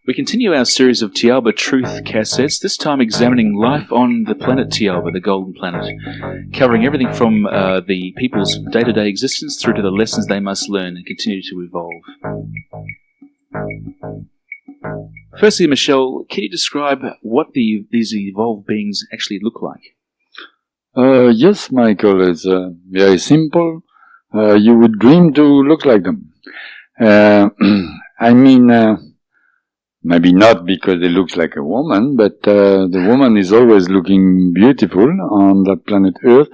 We continue our series of Thiaoouba Truth Cassettes, this time examining life on the planet Thiaoouba, the Golden Planet, covering everything from the people's day-to-day existence through to the lessons they must learn and continue to evolve. Firstly, Michel, can you describe what these evolved beings actually look like? Yes, Michael, it's very simple. You would dream to look like them. Maybe not because they look like a woman, but the woman is always looking beautiful on that planet Earth.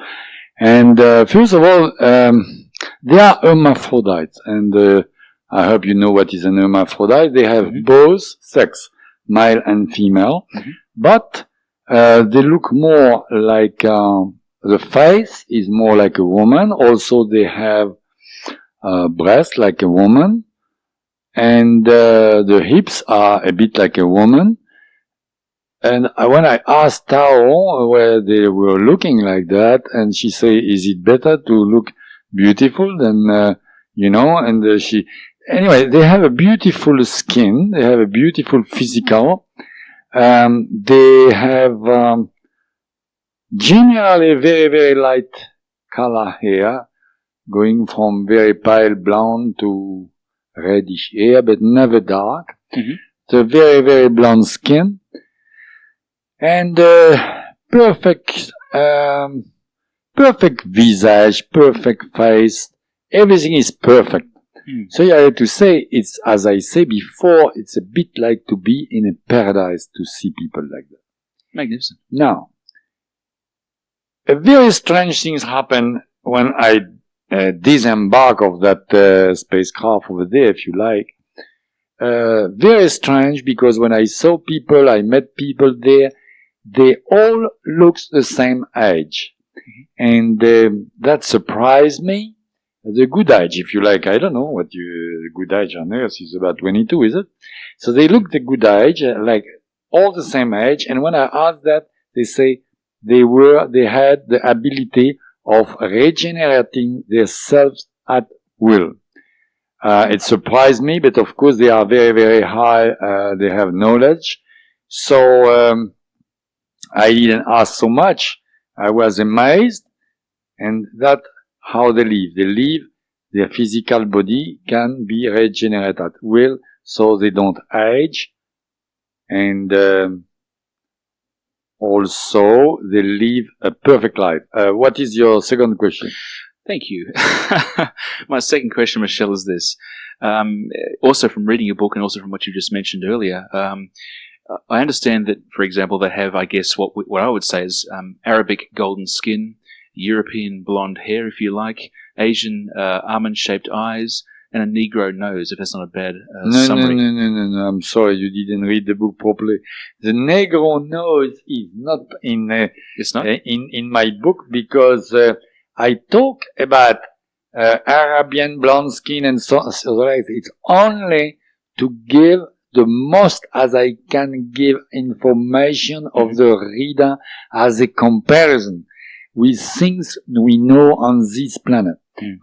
And first of all, they are hermaphrodites, and I hope you know what is an hermaphrodite. They have both sex, male and female, but they look more like the face is more like a woman. Also, they have breasts like a woman. And the hips are a bit like a woman. And when I asked Tao where they were looking like that, and she said, is it better to look beautiful than, anyway, they have a beautiful skin, they have a beautiful physical, they have generally very, very light color hair, going from very pale blonde to reddish hair, but never dark. So very, very blonde skin. And perfect visage, perfect face. Everything is perfect. So I have to say, it's, as I said before, it's a bit like to be in a paradise to see people like that. Magnificent. Now, a very strange things happen when I disembark of that spacecraft over there, if you like. Very strange, because when I saw people, I met people there, they all look the same age. And that surprised me. The good age, if you like, I don't know what the good age on Earth is, about 22, is it? So they look the good age, like all the same age, and when I asked that, they say they had the ability of regenerating themselves at will. It surprised me, but of course they are very, very high, they have knowledge. So, I didn't ask so much. I was amazed, and that how they live. They live, their physical body can be regenerated at will, so they don't age, and also they live a perfect life. What is your second question? Thank you. My second question, Michel, is this. Also from reading your book and also from what you just mentioned earlier, I understand that, for example, they have, I guess, what I would say is Arabic golden skin, European blonde hair, if you like, Asian almond-shaped eyes, and a Negro nose, if that's not a bad summary. No. I'm sorry, you didn't read the book properly. The Negro nose is not in it's not? in my book, because I talk about Arabian blonde skin and so on. It's only to give the most as I can give information of the reader as a comparison with things we know on this planet.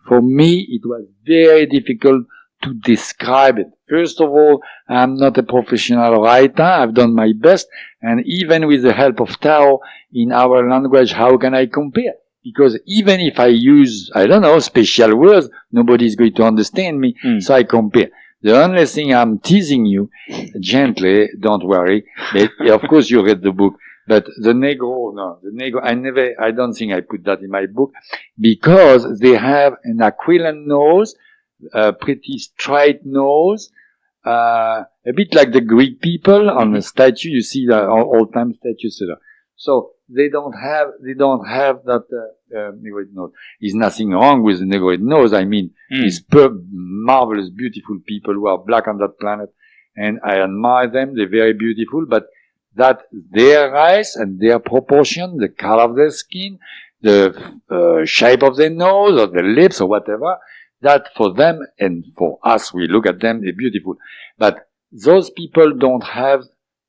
For me, it was very difficult to describe it. First of all, I'm not a professional writer. I've done my best. And even with the help of Tao in our language, how can I compare? Because even if I use, I don't know, special words, nobody's going to understand me. So I compare. The only thing I'm teasing you, gently, don't worry. But of course you read the book. But the Negro, I don't think I put that in my book, because they have an aquiline nose, a pretty straight nose, a bit like the Greek people on the statue. You see the old-time statues. So they don't have that negroid nose. There's nothing wrong with the negroid nose. I mean, these marvelous, beautiful people who are black on that planet, and I admire them. They're very beautiful, but that their eyes and their proportion, the color of their skin, the shape of their nose or the lips or whatever, that for them and for us, we look at them, they're beautiful. But those people don't have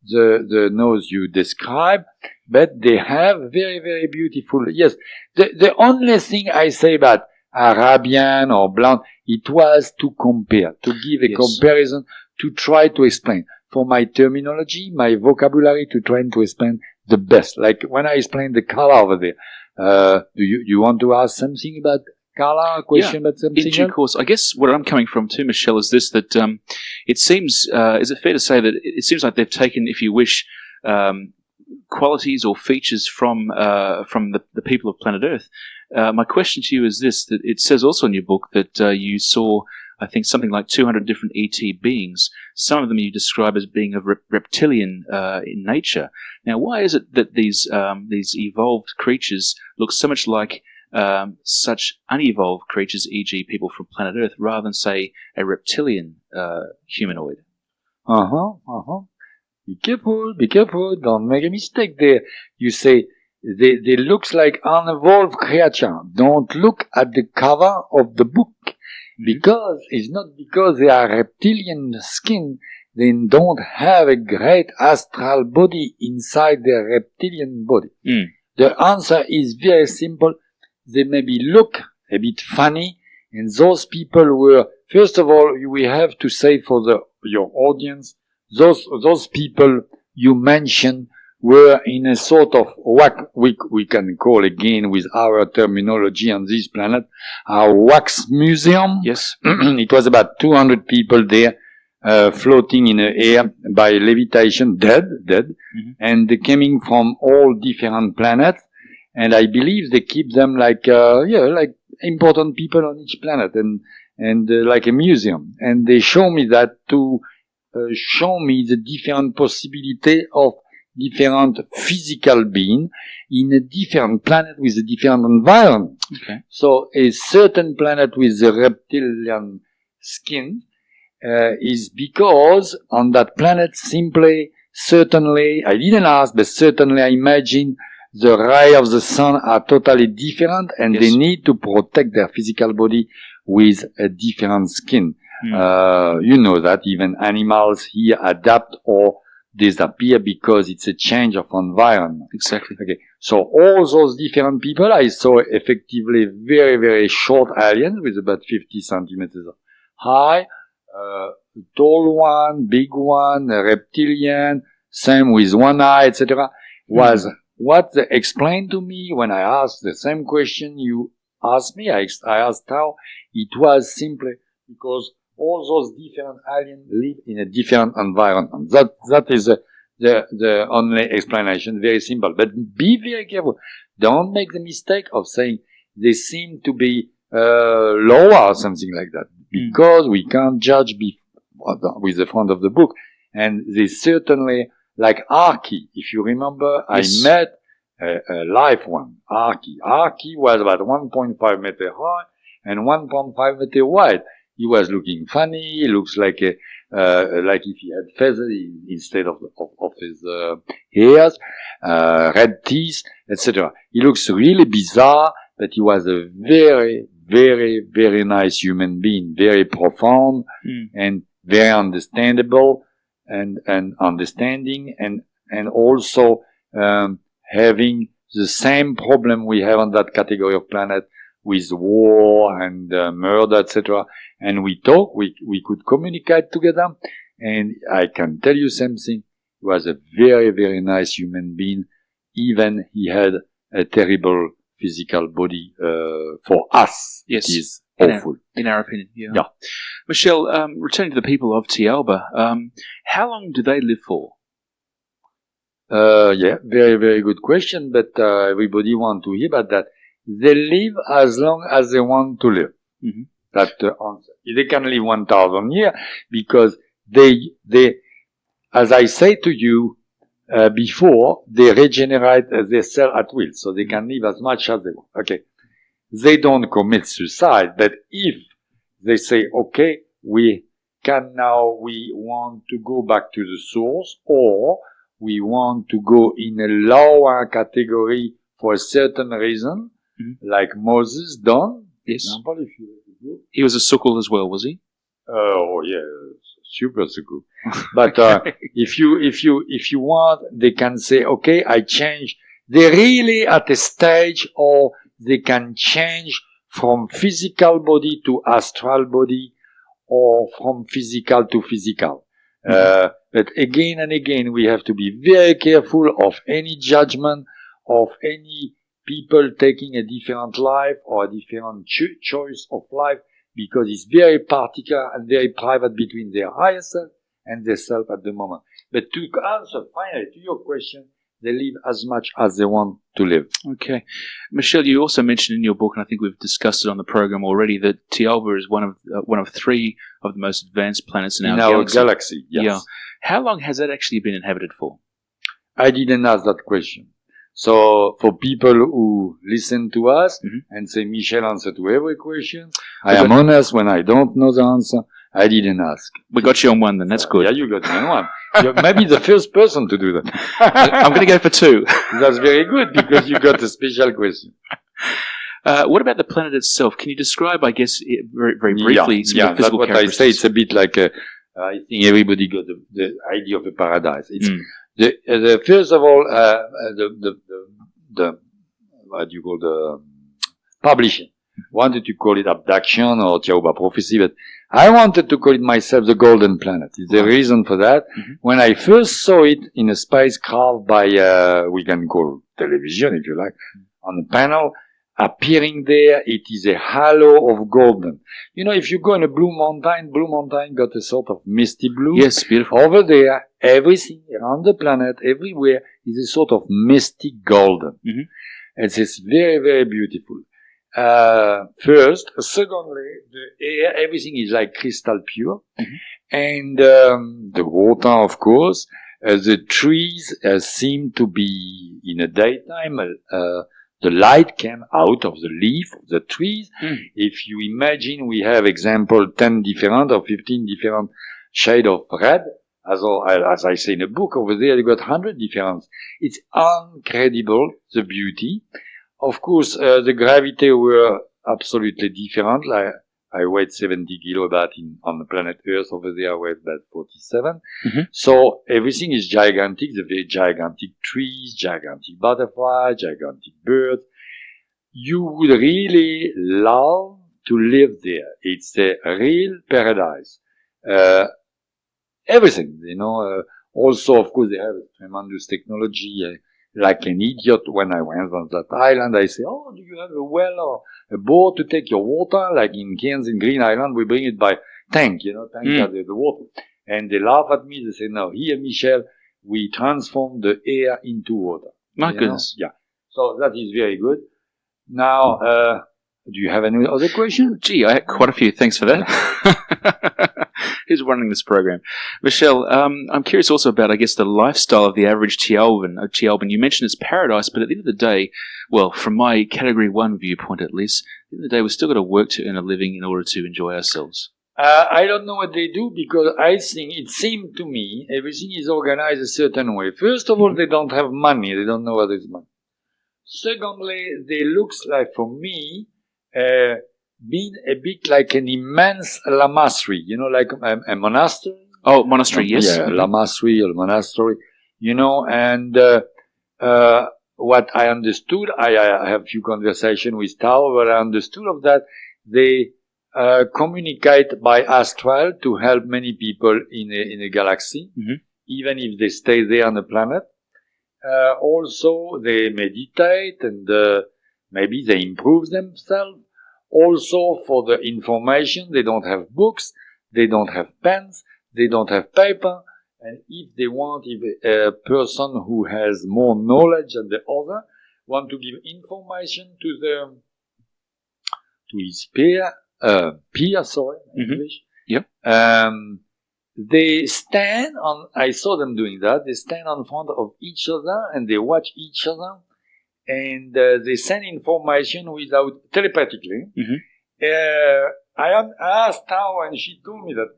the nose you describe, but they have very, very beautiful. Yes, the only thing I say about Arabian or blonde, it was to compare, to give a comparison, to try to explain. for my terminology, my vocabulary to try to explain the best. Like when I explain the color over there, do you want to ask something about color? A question about something in due else? course. I guess where I'm coming from too, Michel, is this, that it seems, is it fair to say that it seems like they've taken, if you wish, qualities or features from the people of planet Earth. My question to you is this, that it says also in your book that you saw, I think, something like 200 different ET beings. Some of them you describe as being of reptilian in nature. Now, why is it that these evolved creatures look so much like such unevolved creatures, e.g. people from planet Earth, rather than, say, a reptilian humanoid? Be careful, don't make a mistake there. You say, they looks like unevolved creature. Don't look at the cover of the book. Because it's not because they are reptilian skin, they don't have a great astral body inside their reptilian body. The answer is very simple. They maybe look a bit funny, and those people were, first of all, we have to say for your audience, those people you mentioned were in a sort of what we can call, again with our terminology on this planet, a wax museum. Yes. It was about 200 people there, floating in the air by levitation, dead, and they coming from all different planets. And I believe they keep them like important people on each planet, and like a museum. And they show me that to show me the different possibility of different physical being in a different planet with a different environment. Okay. So a certain planet with a reptilian skin is because on that planet certainly, I didn't ask, but certainly I imagine the rays of the sun are totally different, and they need to protect their physical body with a different skin. You know that even animals here adapt or disappear because it's a change of environment. Exactly. Okay. So all those different people, I saw effectively very, very short aliens with about 50 centimeters high, tall one, big one, a reptilian, same with one eye, etc. Was what they explained to me when I asked the same question you asked me. I asked how. It was simply because all those different aliens live in a different environment. That is the only explanation. Very simple. But be very careful. Don't make the mistake of saying they seem to be lower or something like that, because we can't judge with the front of the book. And they certainly, like Archie, if you remember, yes. I met a live one, Archie. Archie was about 1.5 meter high and 1.5 meter wide. He was looking funny. He looks like if he had feathers instead of his hairs, red teeth, etc. He looks really bizarre, but he was a very, very, very nice human being, very profound and very understandable and understanding and also having the same problem we have on that category of planet with war and murder, etc. And we talk, we could communicate together. And I can tell you something. He was a very, very nice human being. Even he had a terrible physical body for us. Yes. It is awful. In our opinion, yeah. Michel, returning to the people of Thiaoouba, how long do they live for? Very, very good question, but everybody want to hear about that. They live as long as they want to live. That's the answer. They can live 1,000 years because they, as I say to you before, they regenerate their cell at will, so they can live as much as they want. Okay. They don't commit suicide, but if they say, okay, we want to go back to the source, or we want to go in a lower category for a certain reason, like Moses done. Yes. Example, if you he was a sukul as well, was he? Oh yeah, super sukul. But if you want, they can say, okay, I change. They're really at a stage, or they can change from physical body to astral body, or from physical to physical. But again and again, we have to be very careful of any judgment, of any people taking a different life or a different choice of life, because it's very particular and very private between their higher self and their self at the moment. But to answer finally to your question, they live as much as they want to live. Okay. Michel, you also mentioned in your book, and I think we've discussed it on the program already, that Thiaoouba is one of 3 of the most advanced planets in our galaxy. Yes. Yeah. How long has that actually been inhabited for? I didn't ask that question. So for people who listen to us and say Michel answer to every question, I am honest when I don't know the answer. I didn't ask. We got you on one then, that's good. Yeah, you got me on one. You're maybe the first person to do that. I'm going to go for 2. That's very good because you got a special question. What about the planet itself? Can you describe, I guess, very, very briefly, some of the physical that's what I say. characteristics? It's a bit like I think everybody got the idea of a paradise. It's the first of all, the what do you call the publishing wanted to call it abduction or Thiaoouba prophecy, but I wanted to call it myself the golden planet. It's the reason for that. When I first saw it in a spacecraft by we can call television if you like, on the panel, appearing there, it is a halo of golden. You know, if you go in a Blue Mountain got a sort of misty blue. Yes, beautiful. Over there, everything around the planet, everywhere, is a sort of misty golden. It's very, very beautiful. First. Secondly, the air, everything is like crystal pure. And the water, of course. The trees seem to be, in the daytime, the light came out of the leaf of the trees. If you imagine, we have example 10 different or 15 different shade of red. As I say in the book, over there you got 100 different. It's incredible, the beauty. Of course, the gravity were absolutely different. Like I weighed 70 kilo on the planet Earth. Over there I weighed about 47. So everything is gigantic. The very gigantic trees, gigantic butterflies, gigantic birds. You would really love to live there. It's a real paradise. Everything, you know. Also, of course, they have tremendous technology. Like an idiot, when I went on that island, I say, "Oh, do you have a well or a boat to take your water?" Like in Cairns in Green Island, we bring it by tank, you know, the water. And they laugh at me. They say, "No, here, Michel, we transform the air into water." My goodness. Yeah. So that is very good. Now, do you have any other question? Gee, I had quite a few. Thanks for that. Who's running this program? Michel, I'm curious also about, I guess, the lifestyle of the average Thiaouban. You mentioned it's paradise, but at the end of the day, well, from my Category 1 viewpoint at least, at the end of the day, we've still got to work to earn a living in order to enjoy ourselves. I don't know what they do because I think it seemed to me everything is organized a certain way. First of all, they don't have money. They don't know what is money. Secondly, they looks like, for me, being a bit like an immense lamassery, you know, like a monastery. Oh, monastery, yes. Yeah, lamassery or monastery, you know, and what I understood, I have a few conversations with Tao, but I understood of that, they communicate by astral to help many people in a galaxy, even if they stay there on the planet. Also, they meditate and maybe they improve themselves. Also, for the information, they don't have books, they don't have pens, they don't have paper, and if they want, if a person who has more knowledge than the other want to give information to his peer, English. Yep. They stand on, I saw them doing that, they stand in front of each other and they watch each other. And they send information without telepathically. I asked her, and she told me that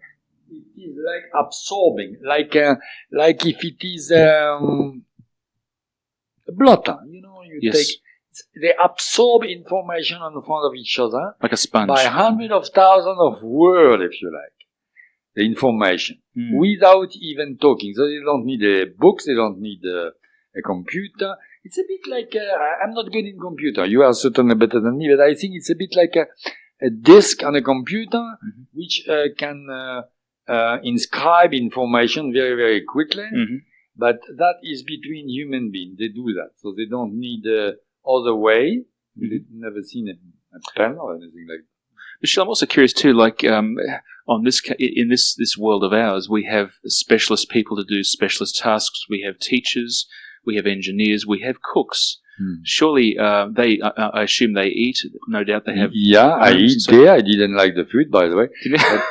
it is like absorbing, like if it is a blotter, you know, they absorb information in front of each other, like a sponge, by hundreds of thousands of words, if you like, the information without even talking. So they don't need a book, they don't need a computer. It's a bit like, I'm not good in computer. You are certainly better than me, but I think it's a bit like a disk on a computer, which can inscribe information very, very quickly. Mm-hmm. But that is between human beings. They do that. So they don't need other way. Mm-hmm. They've never seen a pen or anything like that. Michel, I'm also curious too. On in this world of ours, we have specialist people to do specialist tasks. We have teachers, we have engineers, we have cooks. Surely I assume they eat. No doubt they have. Yeah, I eat there. I didn't like the food, by the way.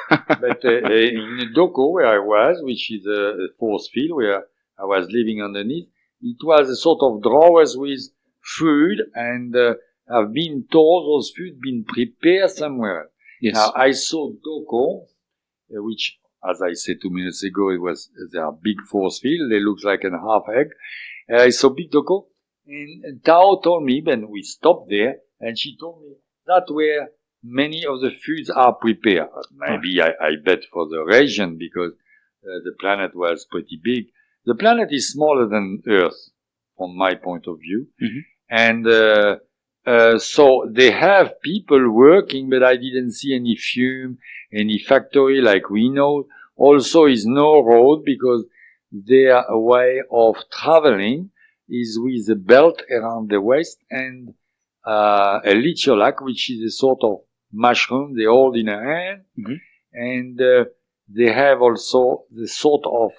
but in Doko, where I was, which is a force field where I was living underneath, it was a sort of drawers with food, and I've been told those food been prepared somewhere. Yes. Now I saw Doko, which, as I said 2 minutes ago, they are big force field. They look like a half egg. I saw big Doko. And Tao told me, when we stopped there, and she told me that where many of the foods are prepared. Maybe I bet for the region, because the planet was pretty big. The planet is smaller than Earth, from my point of view. Mm-hmm. And so they have people working, but I didn't see any fume, any factory like we know. Also is no road, because their way of traveling is with a belt around the waist and a lichiolac, which is a sort of mushroom they hold in a hand. Mm-hmm. And they have also the sort of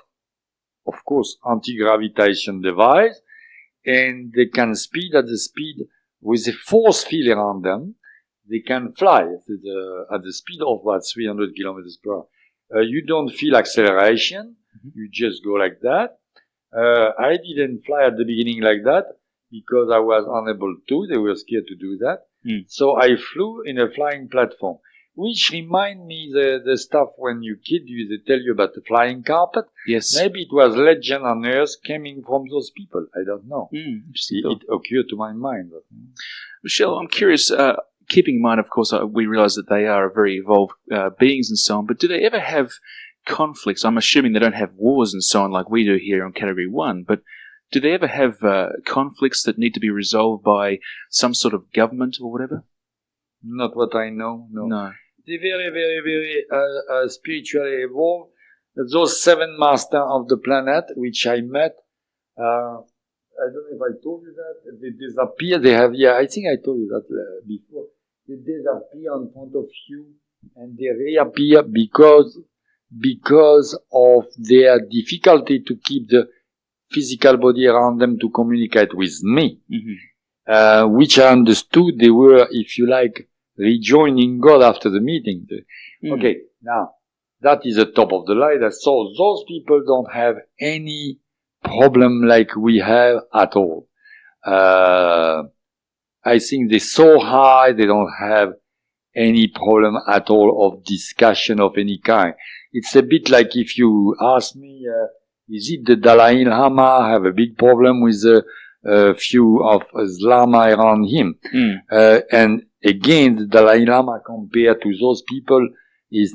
course, anti-gravitation device, and they can speed at the speed with a force field around them. They can fly at the speed of about 300 kilometers per hour. You don't feel acceleration. Mm-hmm. You just go like that. I didn't fly at the beginning like that because I was unable to. They were scared to do that. So I flew in a flying platform, which remind me the stuff when you kid you, they tell you about the flying carpet. Yes. Maybe it was legend on Earth coming from those people. I don't know. It occurred to my mind. Michel, I'm curious, keeping in mind, of course, we realize that they are very evolved beings and so on, but do they ever have conflicts? I'm assuming they don't have wars and so on like we do here on Category 1, but do they ever have conflicts that need to be resolved by some sort of government or whatever? Not what I know, no. They're very, very, very spiritually evolved. Those 7 masters of the planet, which I met, I don't know if I told you that, they disappear. They have, I think I told you that before. They disappear in front of you, and they reappear because of their difficulty to keep the physical body around them to communicate with me, which I understood they were, if you like, rejoining God after the meeting. Okay, now, that is the top of the line. So those people don't have any problem like we have at all. I think they're so high, they don't have any problem at all of discussion of any kind. It's a bit like if you ask me, is it the Dalai Lama have a big problem with a few of his lama around him? And again, the Dalai Lama compared to those people is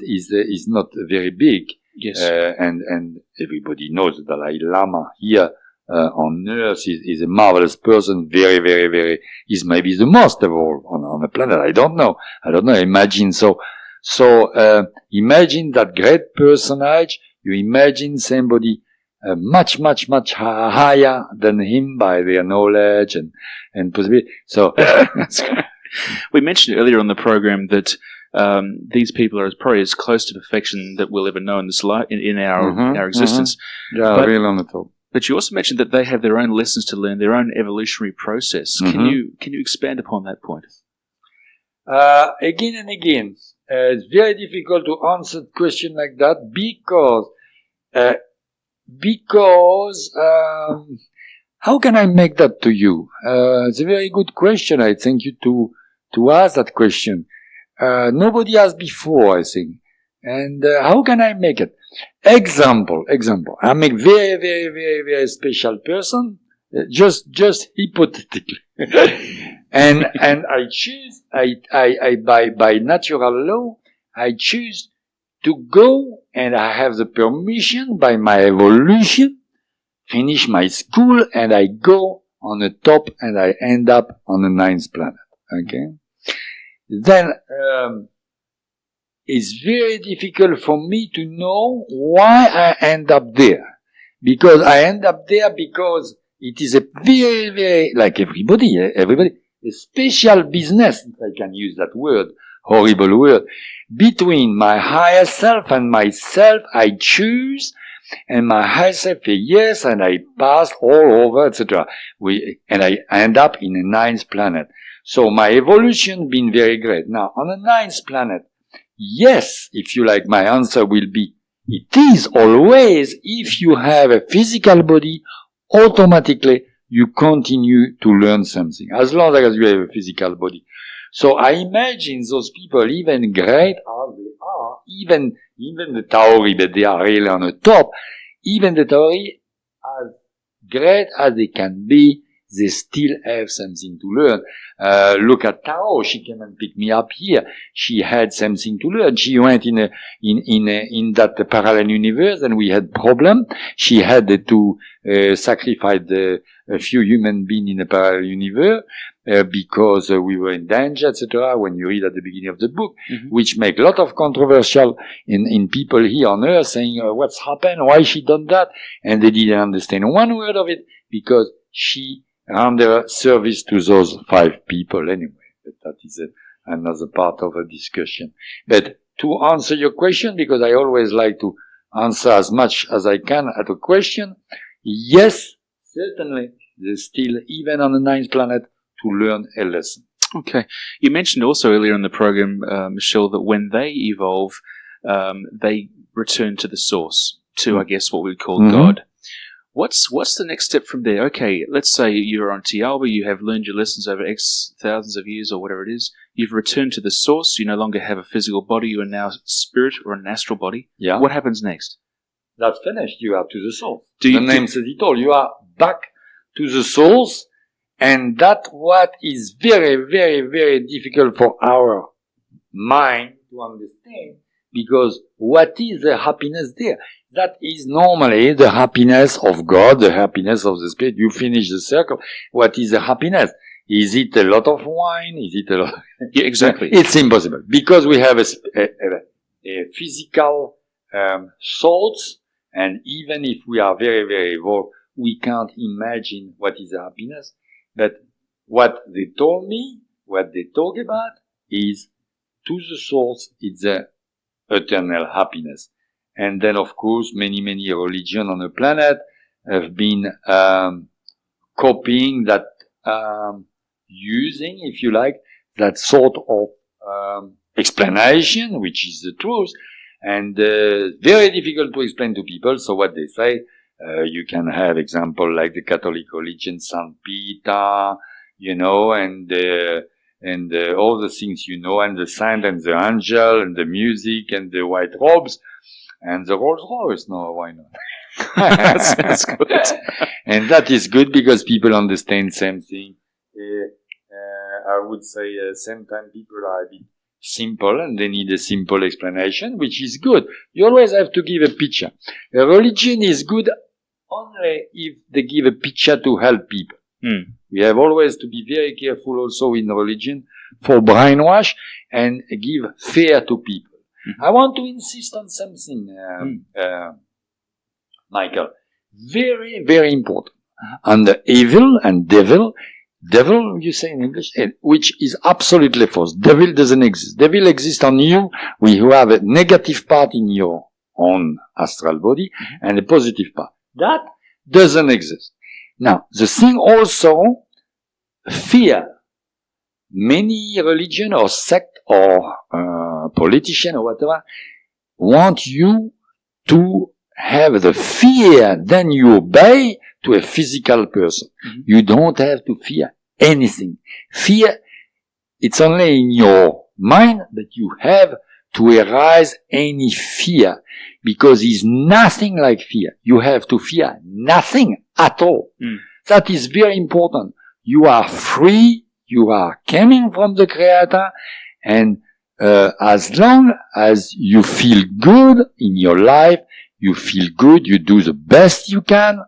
not very big. Yes. And everybody knows the Dalai Lama here on Earth is a marvelous person, very, very, very, is maybe the most of all on the planet. I don't know. Imagine imagine that great personage. You imagine somebody much, much, much higher than him by their knowledge and possibility. So we mentioned earlier on the program that these people are probably as close to perfection that we'll ever know in this life, in our existence. Yeah, really on the top. But you also mentioned that they have their own lessons to learn, their own evolutionary process. Can you expand upon that point? Again and again, it's very difficult to answer a question like that because how can I make that to you? It's a very good question. I thank you to ask that question. Nobody asked before, I think. And how can I make it? Example. I'm a very, very, very, very special person. Just hypothetically. and I choose, by natural law, I choose to go, and I have the permission by my evolution, finish my school, and I go on the top, and I end up on the 9th planet. Okay? Then, it's very difficult for me to know why I end up there. Because I end up there because it is a very, very, like everybody, a special business, if I can use that word, horrible word, between my higher self and myself. I choose, and my higher self says yes, and I pass all over, etc. And I end up in a ninth planet. So my evolution been very great. Now, on a ninth planet, yes, if you like, my answer will be, it is always, if you have a physical body, automatically you continue to learn something, as long as you have a physical body. So I imagine those people, even great as they are, even the Taori, but they are really on the top, even the Taori, as great as they can be, they still have something to learn. Look at Tao. She came and picked me up here. She had something to learn. She went in that parallel universe, and we had problem. She had to sacrifice a few human beings in a parallel universe because we were in danger, etc. When you read at the beginning of the book, which make a lot of controversial in people here on Earth, saying what's happened, why she done that, and they didn't understand one word of it because she render service to those 5 people anyway. But that is another part of a discussion. But to answer your question, because I always like to answer as much as I can at a question, yes, certainly, there's still, even on the ninth planet, to learn a lesson. Okay. You mentioned also earlier in the program, Michel, that when they evolve, they return to the source, to, I guess, what we would call God. What's the next step from there? Okay, let's say you're on Thiaoouba, you have learned your lessons over X thousands of years or whatever it is. You've returned to the source. You no longer have a physical body. You are now spirit or an astral body. Yeah. What happens next? That's finished. You are to the source. The name says it all. You are back to the source, and that's what is very, very, very difficult for our mind to understand, because what is the happiness there? That is normally the happiness of God, the happiness of the Spirit. You finish the circle. What is the happiness? Is it a lot of wine? Is it a lot? Yeah, exactly. It's impossible because we have a physical thoughts, and even if we are very, very evolved, we can't imagine what is the happiness. But what they told me, what they talk about, is to the source. It's the eternal happiness. And then, of course, many religions on the planet have been copying that, using, if you like, that sort of explanation, which is the truth, and very difficult to explain to people. So what they say, you can have example like the Catholic religion, Saint Peter, and all the things, and the saint and the angel and the music and the white robes. And the Rolls Royce, no, why not? That's good. And that is good because people understand same thing. I would say same time people are a bit simple and they need a simple explanation, which is good. You always have to give a picture. A religion is good only if they give a picture to help people. We have always to be very careful also in religion for brainwash and give fear to people. I want to insist on something, Michael. Very, very important. Under evil and devil, you say in English, which is absolutely false. Devil doesn't exist. Devil exists on you. You have a negative part in your own astral body and a positive part. That doesn't exist. Now, the thing also, fear. Many religion or sect or politician or whatever want you to have the fear, then you obey to a physical person. You don't have to fear anything. Fear, it's only in your mind that you have to arise any fear, because it's nothing like fear. You have to fear nothing at all. That is very important. You are free. You are coming from the Creator, and as long as you feel good in your life, you feel good, you do the best you can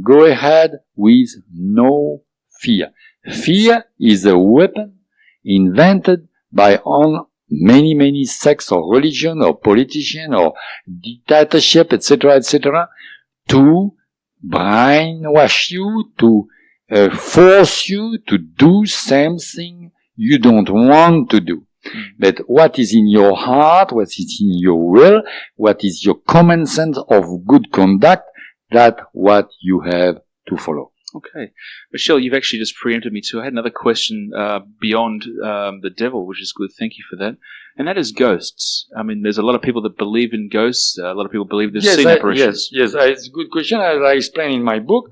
go ahead with no fear. Fear is a weapon invented by many sects or religion or politician or dictatorship, etc., to brainwash you, to force you to do something you don't want to do. But what is in your heart, what is in your will, what is your common sense of good conduct, that's what you have to follow. Okay. Michel, you've actually just preempted me too. I had another question beyond the devil, which is good. Thank you for that. And that is ghosts. I mean, there's a lot of people that believe in ghosts. A lot of people believe they've seen apparitions. Yes, it's a good question. As I explain in my book,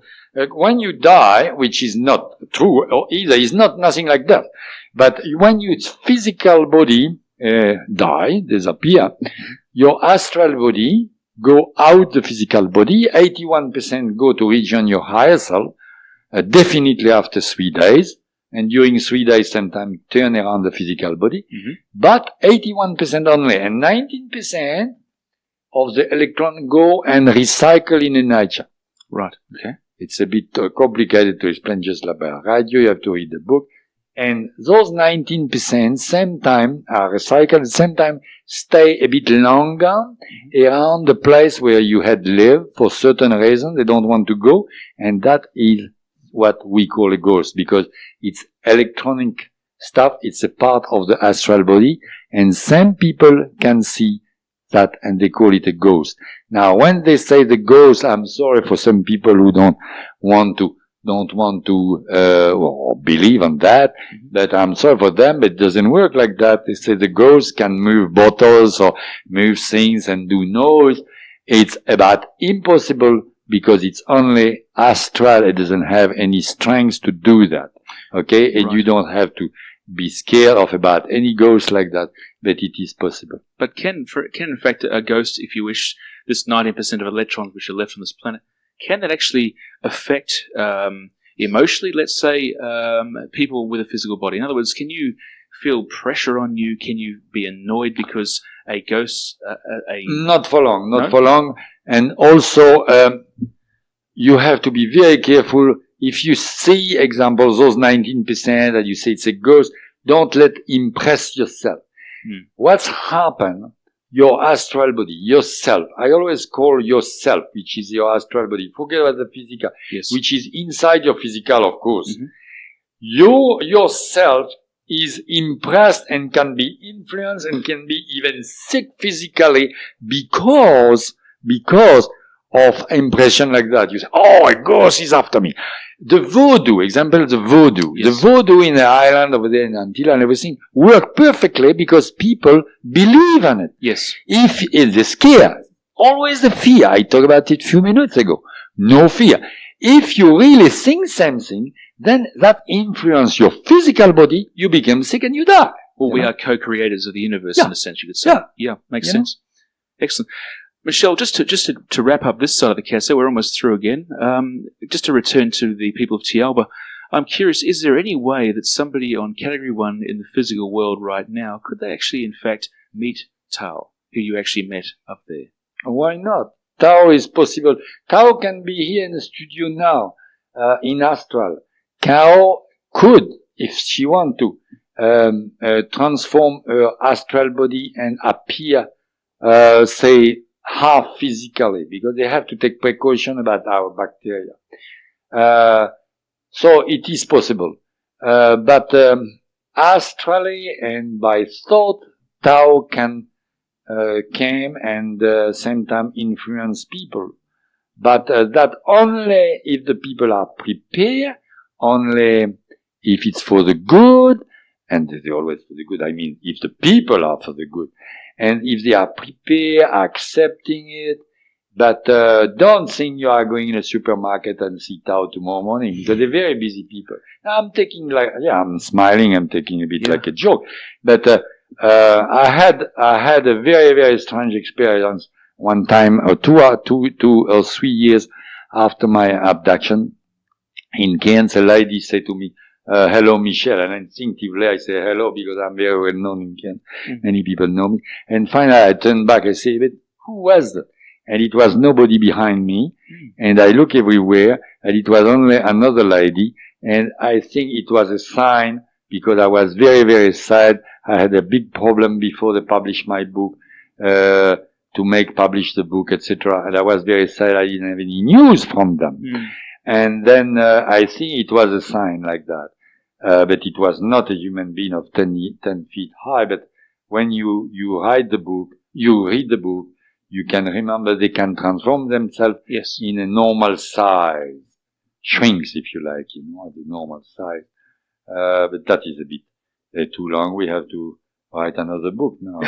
when you die, which is not true, or either is not nothing like that, but when your physical body die, disappear, your astral body go out the physical body, 81% go to rejoin your higher self, definitely after 3 days, and during 3 days sometimes turn around the physical body, but 81% only, and 19% of the electron go and recycle in the nature. Right, okay. It's a bit complicated to explain just like by radio, you have to read the book. And those 19% same time are recycled, same time stay a bit longer around the place where you had lived for certain reasons. They don't want to go. And that is what we call a ghost, because it's electronic stuff. It's a part of the astral body. And some people can see that and they call it a ghost. Now, when they say the ghost, I'm sorry for some people who don't want to or believe on that, but I'm sorry for them, but it doesn't work like that. They say the ghost can move bottles or move things and do noise. It's about impossible because it's only astral. It doesn't have any strength to do that. Okay? And you don't have to be scared of about any ghost like that, but it is possible. But can in fact a ghost, if you wish, this 90% of electrons which are left on this planet, can that actually affect emotionally, let's say, people with a physical body? In other words, can you feel pressure on you? Can you be annoyed because a ghost... Not for long. And also, you have to be very careful. If you see examples, those 19% that you say it's a ghost, don't let impress yourself. What's happened? Your astral body, yourself. I always call yourself, which is your astral body. Forget about the physical, which is inside your physical, of course. Yourself is impressed and can be influenced and can be even sick physically because of impression like that. You say, oh, a ghost is after me. The voodoo, the voodoo in the island over there in Antilla and everything work perfectly because people believe on it. Yes. If it's a scare, always the fear. I talked about it a few minutes ago. No fear. If you really think something, then that influences your physical body, you become sick and you die. Well, we are co-creators of the universe in a sense, you could say. Yeah, makes sense. Excellent. Michel, just to wrap up this side of the cassette, we're almost through again. Just to return to the people of Thiaoouba, I'm curious, is there any way that somebody on Category 1 in the physical world right now, could they actually, in fact, meet Tao, who you actually met up there? Why not? Tao is possible. Tao can be here in the studio now, in Astral. Tao could, if she want to, transform her astral body and appear, say, half physically, because they have to take precaution about our bacteria. So it is possible. But astrally and by thought, Tao can came and same time influence people. But that only if the people are prepared, only if it's for the good, and they're always for the good, I mean, if the people are for the good. And if they are prepared, accepting it, but don't think you are going in a supermarket and see Tao tomorrow morning, because they're very busy people. Now, I'm taking I'm smiling, I'm taking a bit like a joke, but I had a very, very strange experience one time, or 2 or 3 years after my abduction in Cairns. A lady said to me, hello, Michel. And instinctively I say hello because I'm very well known in Cairns. Many people know me. And finally I turned back. I say, but who was that? And it was nobody behind me. And I look everywhere and it was only another lady. And I think it was a sign because I was very, very sad. I had a big problem before they published my book, to publish the book, etc. And I was very sad I didn't have any news from them. And then I think it was a sign like that. But it was not a human being of 10 feet high. But when you read the book, you can remember they can transform themselves in a normal size. Shrinks, if you like, the normal size. But that is a bit too long. We have to write another book now.